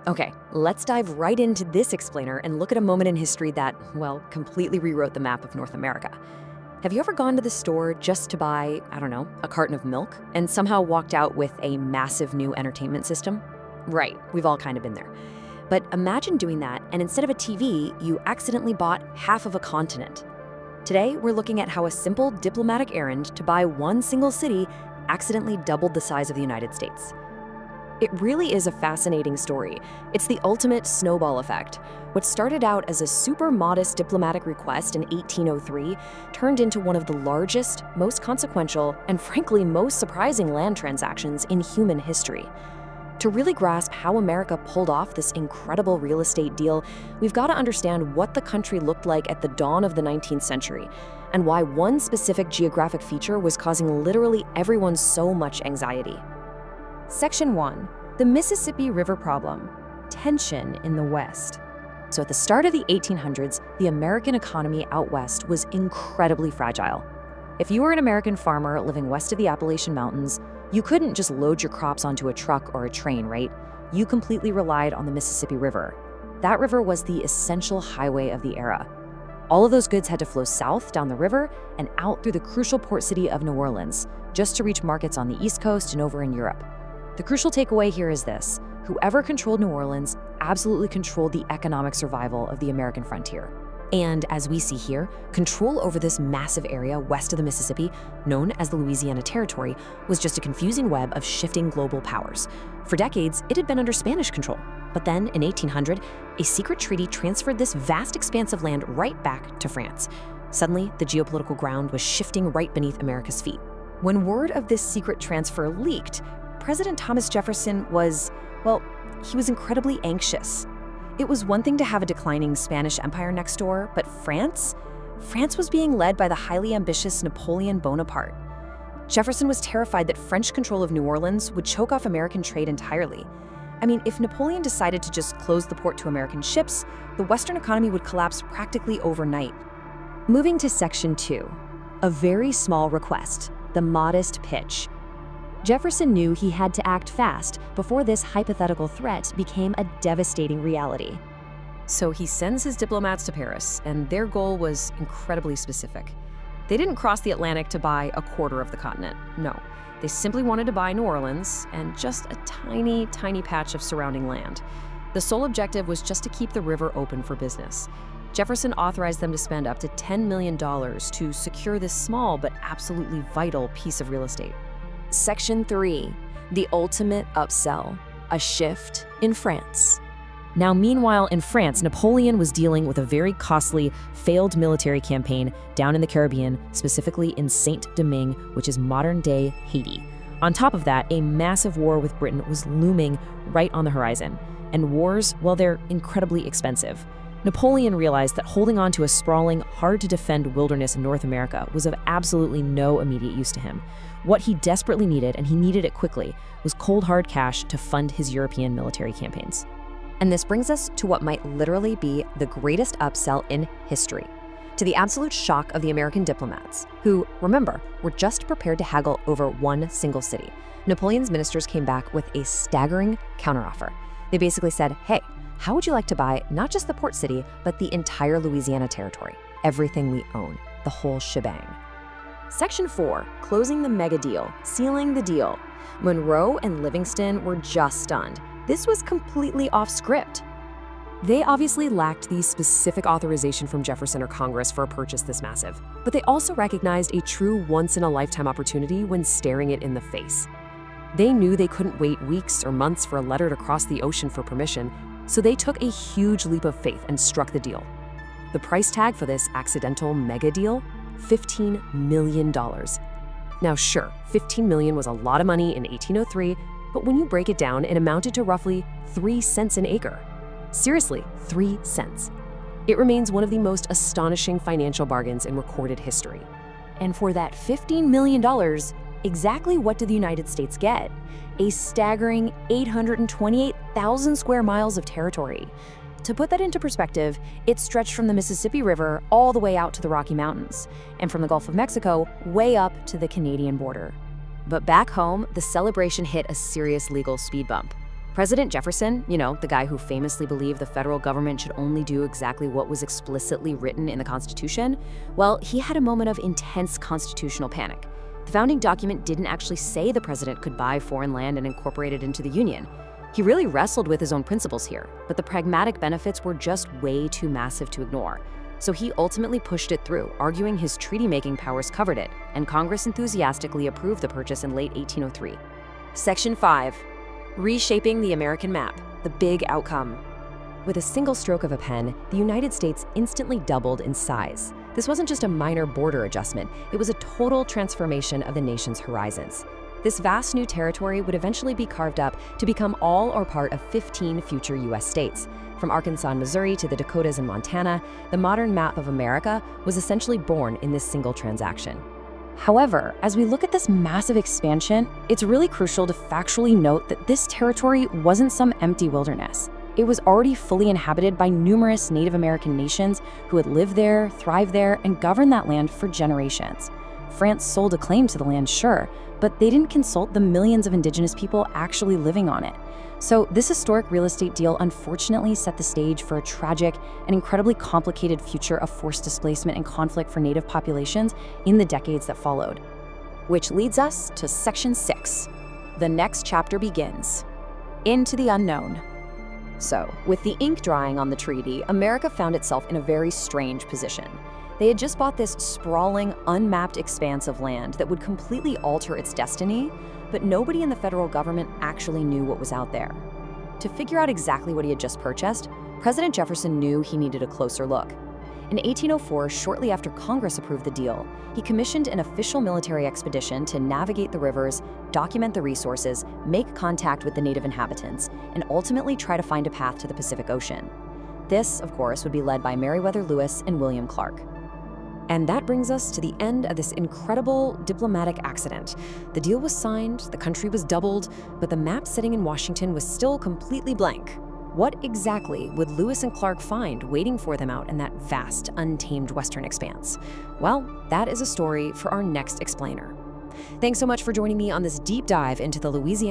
Okay, let's dive right into this explainer and look at a moment in history that, well, completely rewrote the map of North America. Have you ever gone to the store just to buy, I don't know, a carton of milk and somehow walked out with a massive new entertainment system? Right, we've all kind of been there. But imagine doing that, and instead of a TV, you accidentally bought half of a continent. Today, we're looking at how a simple diplomatic errand to buy one single city accidentally doubled the size of the United States. It really is a fascinating story. It's the ultimate snowball effect. What started out as a super modest diplomatic request in 1803 turned into one of the largest, most consequential, and frankly most surprising land transactions in human history. To really grasp how America pulled off this incredible real estate deal, we've got to understand what the country looked like at the dawn of the 19th century, and why one specific geographic feature was causing literally everyone so much anxiety. Section 1. The Mississippi River Problem. Tension in the West. So at the start of the 1800s, the American economy out west was incredibly fragile. If you were an American farmer living west of the Appalachian Mountains, you couldn't just load your crops onto a truck or a train, right? You completely relied on the Mississippi River. That river was the essential highway of the era. All of those goods had to flow south down the river and out through the crucial port city of New Orleans, just to reach markets on the East Coast and over in Europe. The crucial takeaway here is this: whoever controlled New Orleans absolutely controlled the economic survival of the American frontier. And as we see here, control over this massive area west of the Mississippi, known as the Louisiana Territory, was just a confusing web of shifting global powers. For decades, it had been under Spanish control. But then, in 1800, a secret treaty transferred this vast expanse of land right back to France. Suddenly, the geopolitical ground was shifting right beneath America's feet. When word of this secret transfer leaked, President Thomas Jefferson was, well, he was incredibly anxious. It was one thing to have a declining Spanish empire next door, but France was being led by the highly ambitious Napoleon Bonaparte. Jefferson was terrified that French control of New Orleans would choke off American trade entirely. I mean, if Napoleon decided to just close the port to American ships, the Western economy would collapse practically overnight. Moving to Section 2, a very small request, the modest pitch. Jefferson knew he had to act fast before this hypothetical threat became a devastating reality. So he sends his diplomats to Paris, and their goal was incredibly specific. They didn't cross the Atlantic to buy a quarter of the continent. No, they simply wanted to buy New Orleans and just a tiny, tiny patch of surrounding land. The sole objective was just to keep the river open for business. Jefferson authorized them to spend up to $10 million to secure this small but absolutely vital piece of real estate. Section 3, the ultimate upsell, a shift in France. Now, meanwhile, in France, Napoleon was dealing with a very costly, failed military campaign down in the Caribbean, specifically in Saint-Domingue, which is modern-day Haiti. On top of that, a massive war with Britain was looming right on the horizon. And wars, well, they're incredibly expensive. Napoleon realized that holding on to a sprawling, hard-to-defend wilderness in North America was of absolutely no immediate use to him. What he desperately needed, and he needed it quickly, was cold hard cash to fund his European military campaigns. And this brings us to what might literally be the greatest upsell in history, to the absolute shock of the American diplomats, who, remember, were just prepared to haggle over one single city. Napoleon's ministers came back with a staggering counteroffer. They basically said, hey, how would you like to buy not just the port city, but the entire Louisiana Territory? Everything we own, the whole shebang. Section 4, closing the mega deal, sealing the deal. Monroe and Livingston were just stunned. This was completely off script. They obviously lacked the specific authorization from Jefferson or Congress for a purchase this massive, but they also recognized a true once-in-a-lifetime opportunity when staring it in the face. They knew they couldn't wait weeks or months for a letter to cross the ocean for permission, so they took a huge leap of faith and struck the deal. The price tag for this accidental mega deal? $15 million. Now sure, $15 million was a lot of money in 1803, but when you break it down, it amounted to roughly 3 cents an acre. Seriously, 3 cents. It remains one of the most astonishing financial bargains in recorded history. And for that $15 million, exactly what did the United States get? A staggering 828,000 square miles of territory. To put that into perspective, it stretched from the Mississippi River all the way out to the Rocky Mountains, and from the Gulf of Mexico way up to the Canadian border. But back home, the celebration hit a serious legal speed bump. President Jefferson, the guy who famously believed the federal government should only do exactly what was explicitly written in the Constitution, well, he had a moment of intense constitutional panic. The founding document didn't actually say the president could buy foreign land and incorporate it into the Union. He really wrestled with his own principles here, but the pragmatic benefits were just way too massive to ignore. So he ultimately pushed it through, arguing his treaty-making powers covered it, and Congress enthusiastically approved the purchase in late 1803. Section 5. Reshaping the American map, the big outcome. With a single stroke of a pen, the United States instantly doubled in size. This wasn't just a minor border adjustment, it was a total transformation of the nation's horizons. This vast new territory would eventually be carved up to become all or part of 15 future U.S. states. From Arkansas and Missouri to the Dakotas and Montana, the modern map of America was essentially born in this single transaction. However, as we look at this massive expansion, it's really crucial to factually note that this territory wasn't some empty wilderness. It was already fully inhabited by numerous Native American nations who had lived there, thrived there, and governed that land for generations. France sold a claim to the land, sure, but they didn't consult the millions of indigenous people actually living on it. So this historic real estate deal unfortunately set the stage for a tragic and incredibly complicated future of forced displacement and conflict for Native populations in the decades that followed. Which leads us to Section 6. The next chapter begins. Into the unknown. So, with the ink drying on the treaty, America found itself in a very strange position. They had just bought this sprawling, unmapped expanse of land that would completely alter its destiny, but nobody in the federal government actually knew what was out there. To figure out exactly what he had just purchased, President Jefferson knew he needed a closer look. In 1804, shortly after Congress approved the deal, he commissioned an official military expedition to navigate the rivers, document the resources, make contact with the native inhabitants, and ultimately try to find a path to the Pacific Ocean. This, of course, would be led by Meriwether Lewis and William Clark. And that brings us to the end of this incredible diplomatic accident. The deal was signed, the country was doubled, but the map sitting in Washington was still completely blank. What exactly would Lewis and Clark find waiting for them out in that vast, untamed western expanse? Well, that is a story for our next explainer. Thanks so much for joining me on this deep dive into the Louisiana